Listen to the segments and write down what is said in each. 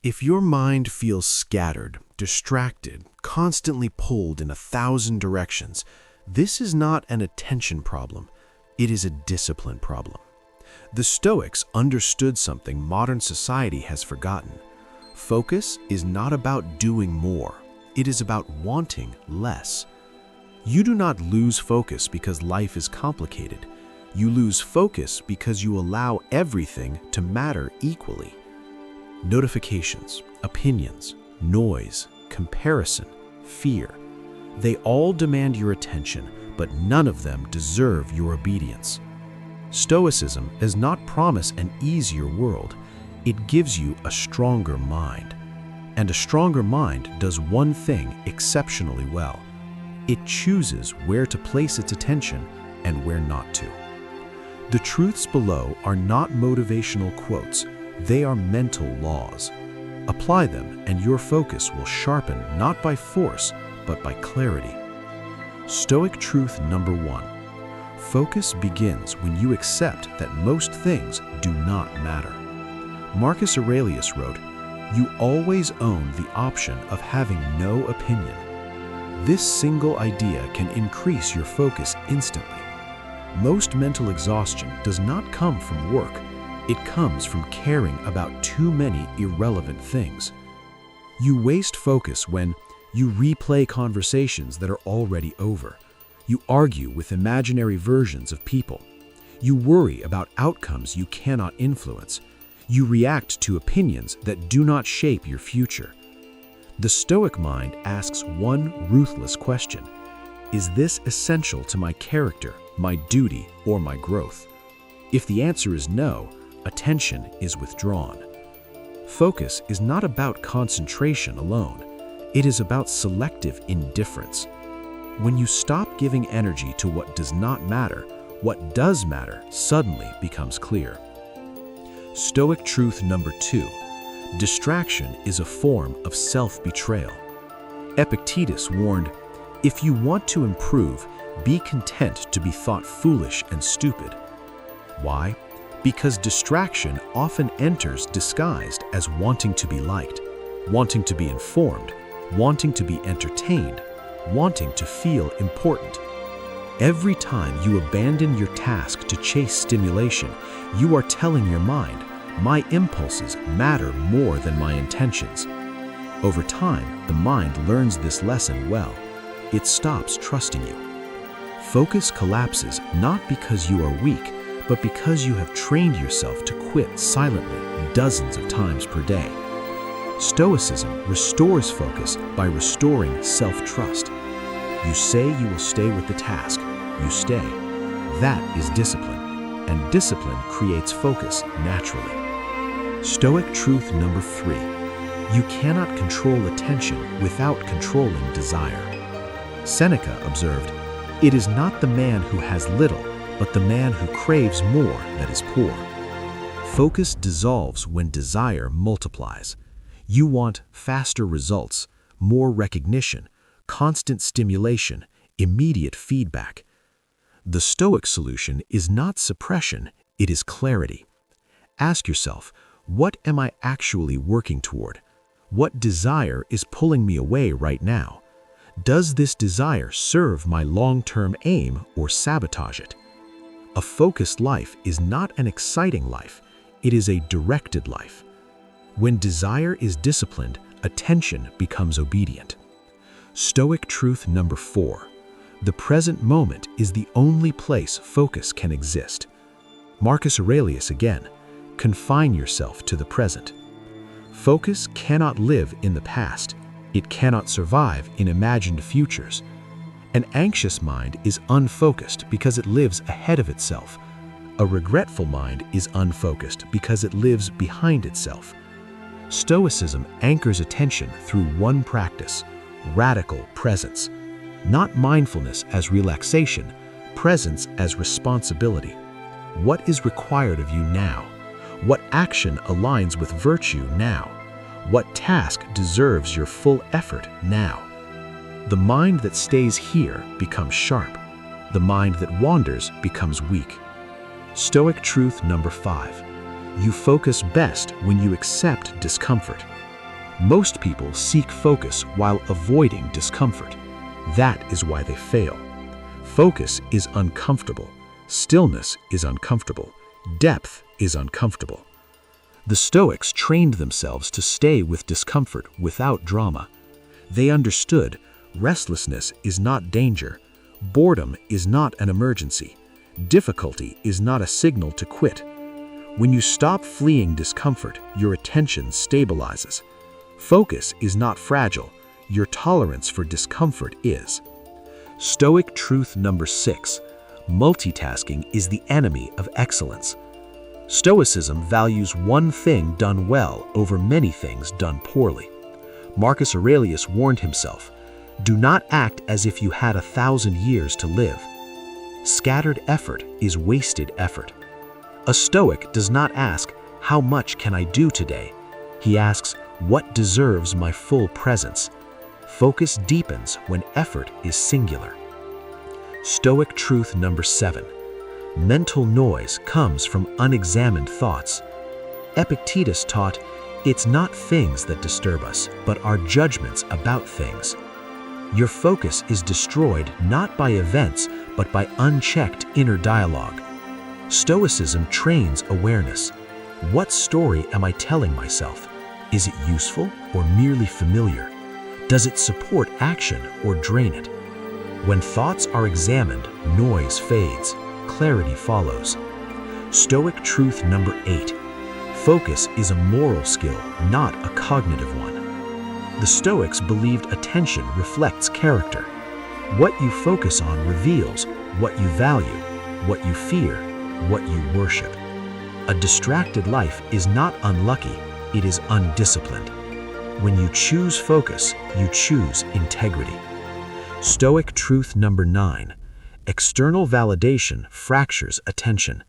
If your mind feels scattered, distracted, constantly pulled in 1,000 directions, this is not an attention problem. It is a discipline problem. The Stoics understood something modern society has forgotten. Focus is not about doing more. It is about wanting less. You do not lose focus because life is complicated. You lose focus because you allow everything to matter equally. Notifications, opinions, noise, comparison, fear. They all demand your attention, but none of them deserve your obedience. Stoicism does not promise an easier world. It gives you a stronger mind. And a stronger mind does one thing exceptionally well. It chooses where to place its attention and where not to. The truths below are not motivational quotes. They are mental laws. Apply them and your focus will sharpen not by force, but by clarity. Stoic truth number 1. Focus begins when you accept that most things do not matter. Marcus Aurelius wrote, "You always own the option of having no opinion." This single idea can increase your focus instantly. Most mental exhaustion does not come from work. It comes from caring about too many irrelevant things. You waste focus when you replay conversations that are already over. You argue with imaginary versions of people. You worry about outcomes you cannot influence. You react to opinions that do not shape your future. The Stoic mind asks one ruthless question: is this essential to my character, my duty, or my growth? If the answer is no, attention is withdrawn. Focus is not about concentration alone. It is about selective indifference. When you stop giving energy to what does not matter, what does matter suddenly becomes clear. Stoic truth number 2. Distraction is a form of self-betrayal. Epictetus warned, "If you want to improve, be content to be thought foolish and stupid." Why? Because distraction often enters disguised as wanting to be liked, wanting to be informed, wanting to be entertained, wanting to feel important. Every time you abandon your task to chase stimulation, you are telling your mind, "My impulses matter more than my intentions." Over time, the mind learns this lesson well. It stops trusting you. Focus collapses not because you are weak, but because you have trained yourself to quit silently dozens of times per day. Stoicism restores focus by restoring self-trust. You say you will stay with the task. You stay. That is discipline, and discipline creates focus naturally. Stoic truth number 3. You cannot control attention without controlling desire. Seneca observed, "It is not the man who has little, but the man who craves more that is poor." Focus dissolves when desire multiplies. You want faster results, more recognition, constant stimulation, immediate feedback. The Stoic solution is not suppression, it is clarity. Ask yourself, what am I actually working toward? What desire is pulling me away right now? Does this desire serve my long-term aim or sabotage it? A focused life is not an exciting life, it is a directed life. When desire is disciplined, attention becomes obedient. Stoic truth number 4. The present moment is the only place focus can exist. Marcus Aurelius again, confine yourself to the present. Focus cannot live in the past. It cannot survive in imagined futures. An anxious mind is unfocused because it lives ahead of itself. A regretful mind is unfocused because it lives behind itself. Stoicism anchors attention through one practice: radical presence. Not mindfulness as relaxation, presence as responsibility. What is required of you now? What action aligns with virtue now? What task deserves your full effort now? The mind that stays here becomes sharp. The mind that wanders becomes weak. Stoic truth number 5. You focus best when you accept discomfort. Most people seek focus while avoiding discomfort. That is why they fail. Focus is uncomfortable. Stillness is uncomfortable. Depth is uncomfortable. The Stoics trained themselves to stay with discomfort without drama. They understood restlessness is not danger, boredom is not an emergency, difficulty is not a signal to quit. When you stop fleeing discomfort, your attention stabilizes. Focus is not fragile, your tolerance for discomfort is. Stoic truth number 6. Multitasking is the enemy of excellence. Stoicism values one thing done well over many things done poorly. Marcus Aurelius warned himself, "Do not act as if you had 1,000 years to live." Scattered effort is wasted effort. A Stoic does not ask, "How much can I do today?" He asks, "What deserves my full presence?" Focus deepens when effort is singular. Stoic truth number 7. Mental noise comes from unexamined thoughts. Epictetus taught, "It's not things that disturb us, but our judgments about things." Your focus is destroyed not by events, but by unchecked inner dialogue. Stoicism trains awareness. What story am I telling myself? Is it useful or merely familiar? Does it support action or drain it? When thoughts are examined, noise fades, clarity follows. Stoic truth number 8. Focus is a moral skill, not a cognitive one. The Stoics believed attention reflects character. What you focus on reveals what you value, what you fear, what you worship. A distracted life is not unlucky, it is undisciplined. When you choose focus, you choose integrity. Stoic truth number 9. External validation fractures attention.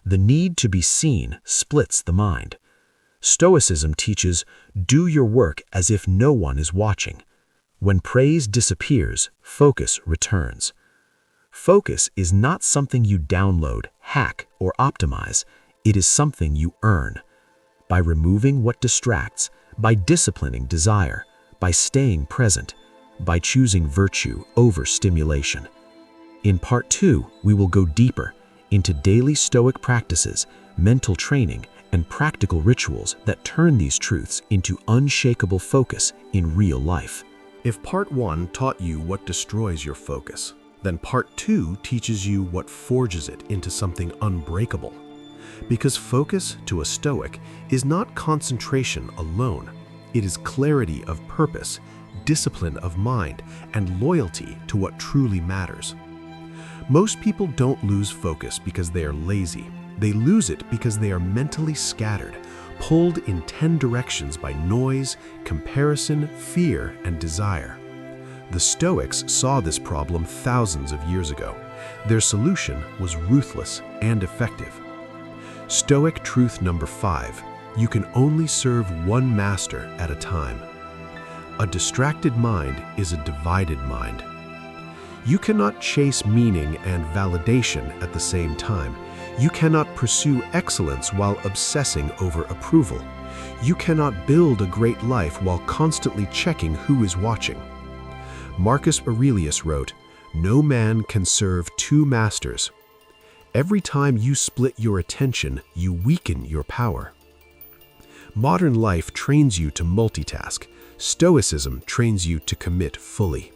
The need to be seen splits the mind. Stoicism teaches, do your work as if no one is watching. When praise disappears, focus returns. Focus is not something you download, hack, or optimize. It is something you earn. By removing what distracts, by disciplining desire, by staying present, by choosing virtue over stimulation. In part 2, we will go deeper into daily Stoic practices, mental training, and practical rituals that turn these truths into unshakable focus in real life. If part 1 taught you what destroys your focus, then part 2 teaches you what forges it into something unbreakable. Because focus to a Stoic is not concentration alone. It is clarity of purpose, discipline of mind, and loyalty to what truly matters. Most people don't lose focus because they are lazy. They lose it because they are mentally scattered, pulled in 10 directions by noise, comparison, fear, and desire. The Stoics saw this problem thousands of years ago. Their solution was ruthless and effective. Stoic truth number 5. You can only serve one master at a time. A distracted mind is a divided mind. You cannot chase meaning and validation at the same time. You cannot pursue excellence while obsessing over approval. You cannot build a great life while constantly checking who is watching. Marcus Aurelius wrote, "No man can serve two masters." Every time you split your attention, you weaken your power. Modern life trains you to multitask. Stoicism trains you to commit fully.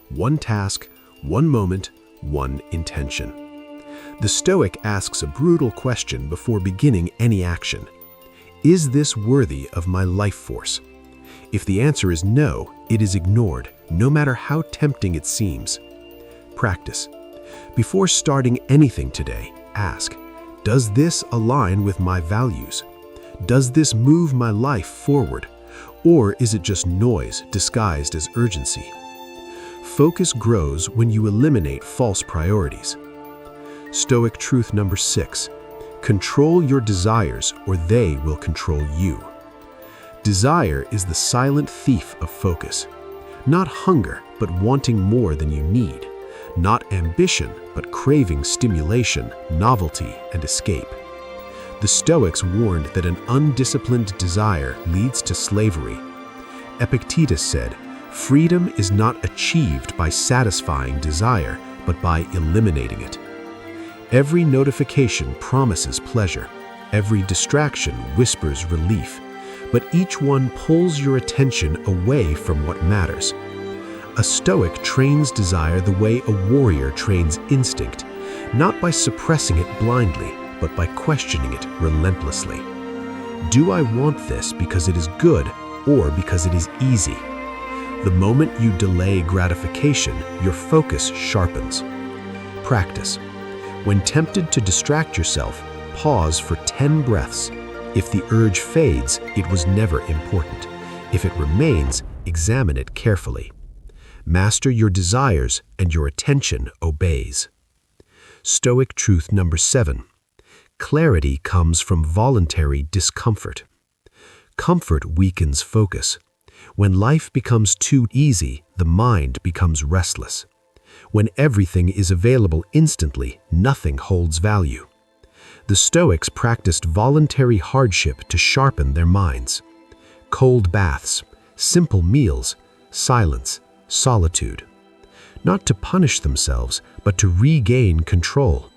One task, one moment, one intention. The Stoic asks a brutal question before beginning any action. Is this worthy of my life force? If the answer is no, it is ignored, no matter how tempting it seems. Practice. Before starting anything today, ask, does this align with my values? Does this move my life forward? Or is it just noise disguised as urgency? Focus grows when you eliminate false priorities. Stoic truth number 6. Control your desires or they will control you. Desire is the silent thief of focus. Not hunger, but wanting more than you need. Not ambition, but craving stimulation, novelty, and escape. The Stoics warned that an undisciplined desire leads to slavery. Epictetus said, "Freedom is not achieved by satisfying desire, but by eliminating it." Every notification promises pleasure. Every distraction whispers relief. But each one pulls your attention away from what matters. A Stoic trains desire the way a warrior trains instinct, not by suppressing it blindly, but by questioning it relentlessly. Do I want this because it is good or because it is easy? The moment you delay gratification, your focus sharpens. Practice. When tempted to distract yourself, pause for 10 breaths. If the urge fades, it was never important. If it remains, examine it carefully. Master your desires, and your attention obeys. Stoic truth number 7. Clarity comes from voluntary discomfort. Comfort weakens focus. When life becomes too easy, the mind becomes restless. When everything is available instantly, nothing holds value. The Stoics practiced voluntary hardship to sharpen their minds. Cold baths, simple meals, silence, solitude. Not to punish themselves, but to regain control.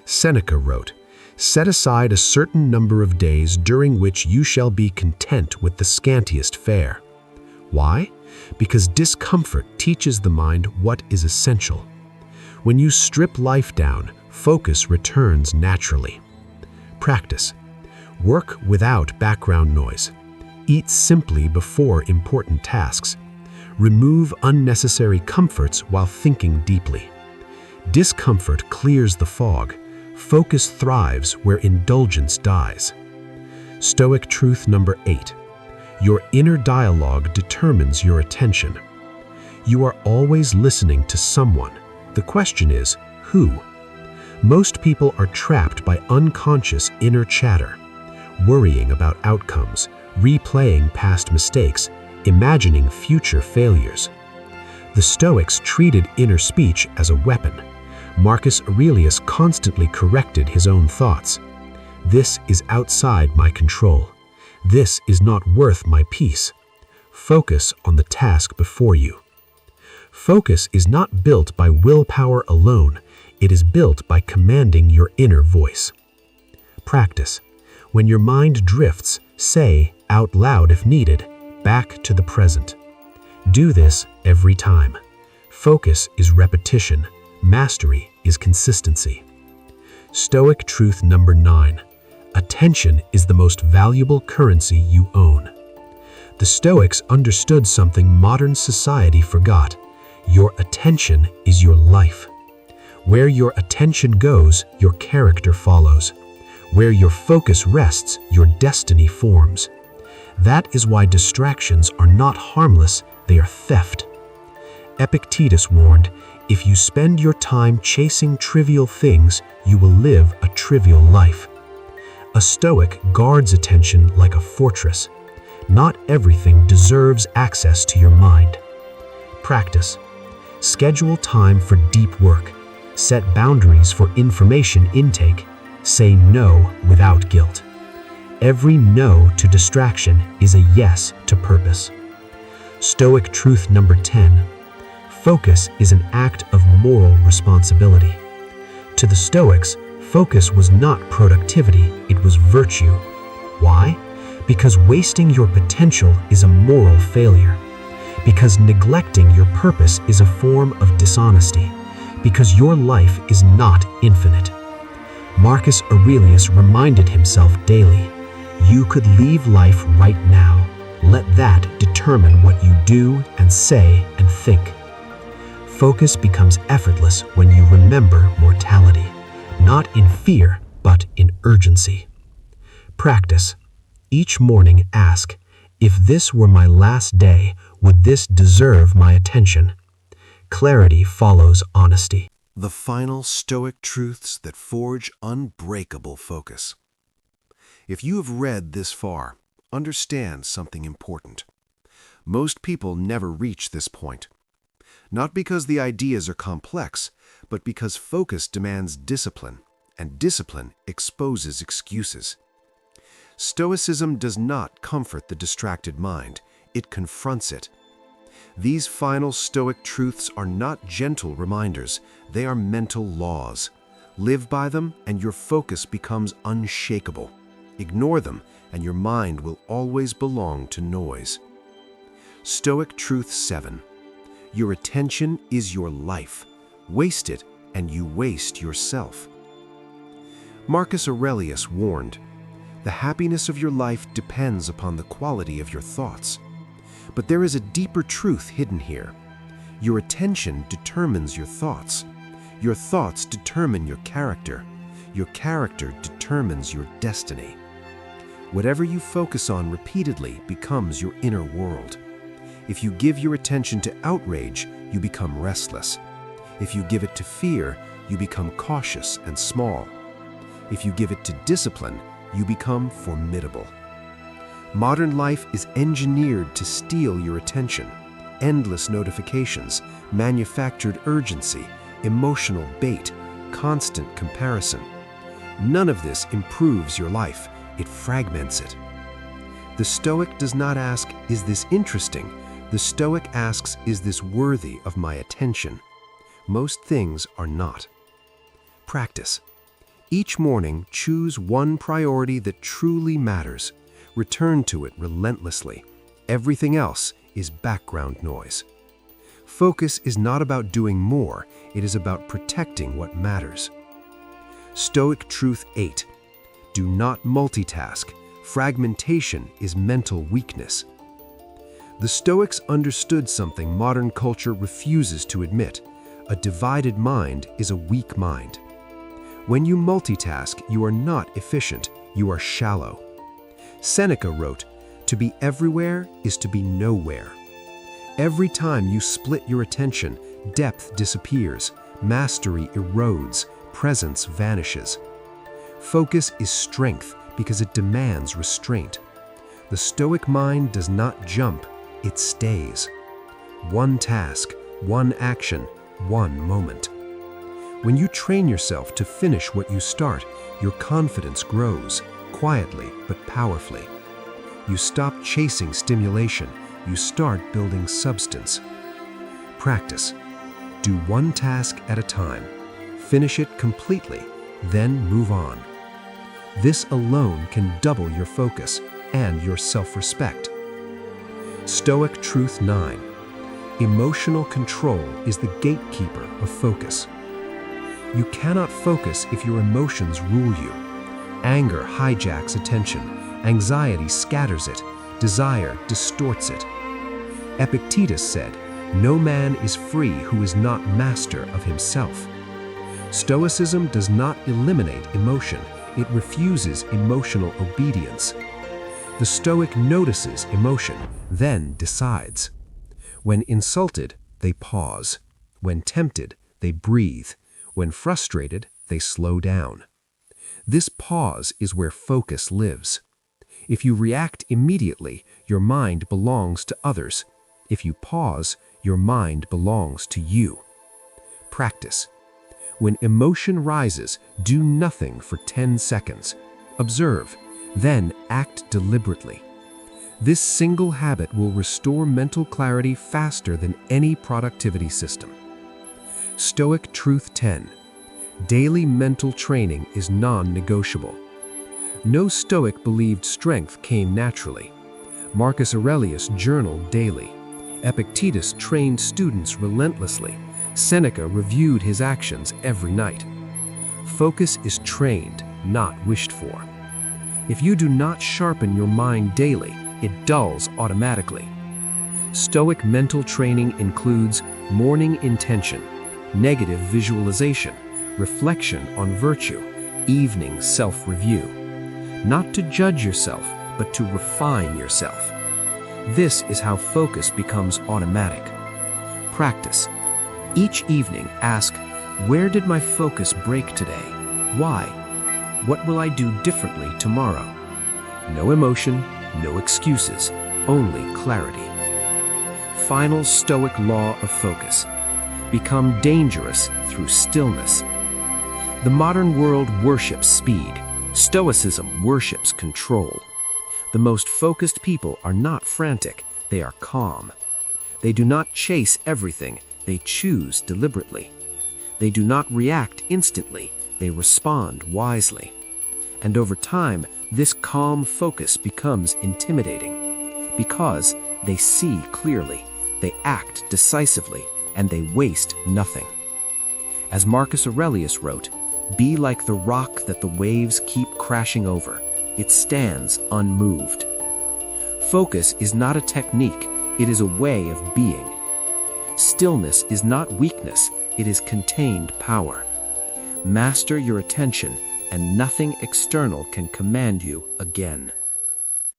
Seneca wrote, "Set aside a certain number of days during which you shall be content with the scantiest fare." Why? Because discomfort teaches the mind what is essential. When you strip life down, focus returns naturally. Practice. Work without background noise. Eat simply before important tasks. Remove unnecessary comforts while thinking deeply. Discomfort clears the fog. Focus thrives where indulgence dies. Stoic truth number 8. Your inner dialogue determines your attention. You are always listening to someone. The question is, who? Most people are trapped by unconscious inner chatter, worrying about outcomes, replaying past mistakes, imagining future failures. The Stoics treated inner speech as a weapon. Marcus Aurelius constantly corrected his own thoughts. This is outside my control. This is not worth my peace. Focus on the task before you. Focus is not built by willpower alone. It is built by commanding your inner voice. Practice. When your mind drifts, say out loud if needed, back to the present. Do this every time. Focus is repetition. Mastery is consistency. Stoic truth number 9. Attention is the most valuable currency you own. The Stoics understood something modern society forgot. Your attention is your life. Where your attention goes, your character follows. Where your focus rests, your destiny forms. That is why distractions are not harmless, they are theft. Epictetus warned, "If you spend your time chasing trivial things, you will live a trivial life." A Stoic guards attention like a fortress. Not everything deserves access to your mind. Practice. Schedule time for deep work. Set boundaries for information intake. Say no without guilt. Every no to distraction is a yes to purpose. Stoic truth number 10. Focus is an act of moral responsibility. To the Stoics, focus was not productivity, it was virtue. Why? Because wasting your potential is a moral failure. Because neglecting your purpose is a form of dishonesty. Because your life is not infinite. Marcus Aurelius reminded himself daily, "You could leave life right now. Let that determine what you do and say and think." Focus becomes effortless when you remember mortality, not in fear, but in urgency. Practice. Each morning ask, "If this were my last day, would this deserve my attention?" Clarity follows honesty. The final Stoic truths that forge unbreakable focus. If you have read this far, understand something important. Most people never reach this point. Not because the ideas are complex, but because focus demands discipline, and discipline exposes excuses. Stoicism does not comfort the distracted mind, it confronts it. These final Stoic truths are not gentle reminders, they are mental laws. Live by them and your focus becomes unshakable. Ignore them and your mind will always belong to noise. Stoic Truth 7. Your attention is your life. Waste it and you waste yourself. Marcus Aurelius warned, "The happiness of your life depends upon the quality of your thoughts." But there is a deeper truth hidden here. Your attention determines your thoughts. Your thoughts determine your character. Your character determines your destiny. Whatever you focus on repeatedly becomes your inner world. If you give your attention to outrage, you become restless. If you give it to fear, you become cautious and small. If you give it to discipline, you become formidable. Modern life is engineered to steal your attention. Endless notifications, manufactured urgency, emotional bait, constant comparison. None of this improves your life, it fragments it. The Stoic does not ask, "Is this interesting?" The Stoic asks, "Is this worthy of my attention?" Most things are not. Practice. Each morning, choose one priority that truly matters. Return to it relentlessly. Everything else is background noise. Focus is not about doing more, it is about protecting what matters. Stoic Truth 8. Do not multitask. Fragmentation is mental weakness. The Stoics understood something modern culture refuses to admit. A divided mind is a weak mind. When you multitask, you are not efficient, you are shallow. Seneca wrote, "To be everywhere is to be nowhere." Every time you split your attention, depth disappears, mastery erodes, presence vanishes. Focus is strength because it demands restraint. The Stoic mind does not jump, it stays. One task, one action, one moment. When you train yourself to finish what you start, your confidence grows, quietly but powerfully. You stop chasing stimulation, you start building substance. Practice. Do one task at a time. Finish it completely, then move on. This alone can double your focus and your self-respect. Stoic Truth 9. Emotional control is the gatekeeper of focus. You cannot focus if your emotions rule you. Anger hijacks attention, anxiety scatters it, desire distorts it. Epictetus said, "No man is free who is not master of himself." Stoicism does not eliminate emotion, it refuses emotional obedience. The Stoic notices emotion, then decides. When insulted, they pause. When tempted, they breathe. When frustrated, they slow down. This pause is where focus lives. If you react immediately, your mind belongs to others. If you pause, your mind belongs to you. Practice. When emotion rises, do nothing for 10 seconds. Observe, then act deliberately. This single habit will restore mental clarity faster than any productivity system. Stoic Truth 10. Daily mental training is non-negotiable. No Stoic believed strength came naturally. Marcus Aurelius journaled daily. Epictetus trained students relentlessly. Seneca reviewed his actions every night. Focus is trained, not wished for. If you do not sharpen your mind daily, it dulls automatically. Stoic mental training includes morning intention, negative visualization, reflection on virtue, evening self-review. Not to judge yourself, but to refine yourself. This is how focus becomes automatic. Practice. Each evening ask, where did my focus break today? Why? What will I do differently tomorrow? No emotion, no excuses, only clarity. Final Stoic law of focus. Become dangerous through stillness. The modern world worships speed. Stoicism worships control. The most focused people are not frantic, They are calm. They do not chase everything, they choose deliberately. They do not react instantly, they respond wisely. And over time, this calm focus becomes intimidating because they see clearly, they act decisively, and they waste nothing. As Marcus Aurelius wrote, "Be like the rock that the waves keep crashing over. It stands unmoved." Focus is not a technique, it is a way of being. Stillness is not weakness, it is contained power. Master your attention, and nothing external can command you again.